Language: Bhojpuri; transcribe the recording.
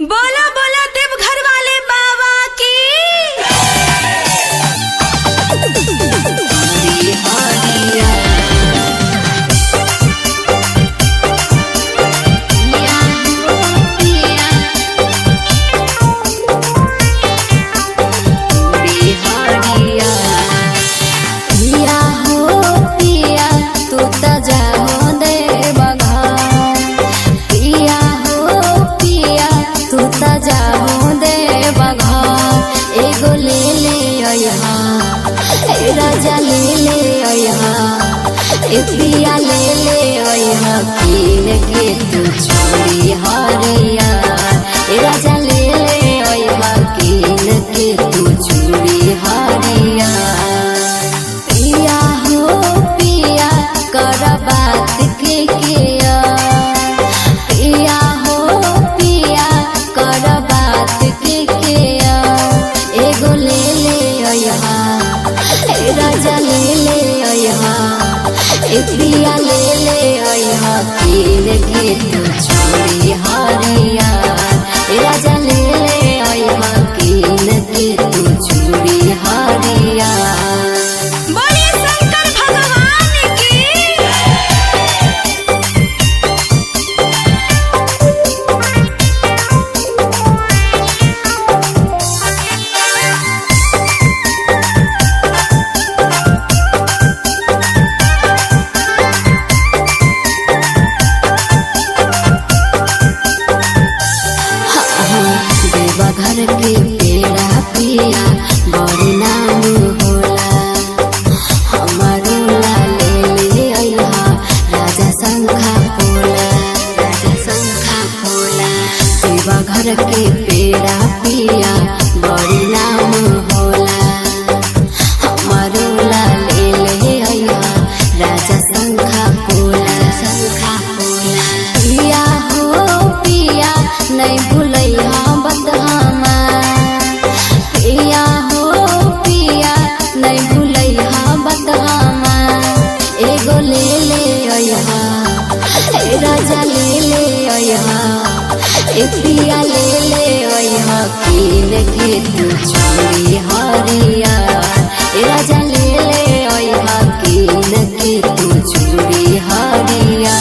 बोला बोला देवघर वाले बाबा की। राजा ले ले पिया ले ले कीन के तू छोड़ी हरिया। राजा ले ले कीन के तू छोड़ी हरिया। पिया हो पिया कर बात के किया। पिया हो पिया कर बात के किया। एगो ले ले राजा ले ले पिया ले ले कीन के तू छोड़ी हरिया। राजा ले ले कीन के तू छोड़ी हरिया। बोले शंकर भगवान की। घर के पेड़ा पिया बड़ी नाम होला। हमारो ला ले ले राजा शंखा पोला। राजा शंखा पोला देवा घर के पेड़ा पिया बड़ी नाम होला। हमारो ला ले ले राजा शंखा पोला। शंखा पोला पिया हो पिया नहीं भूलैया राजा ले ले पिया ले ले कीन के तू छोड़ी हरिया। राजा ले ले कीन के तू छोड़ी हरिया।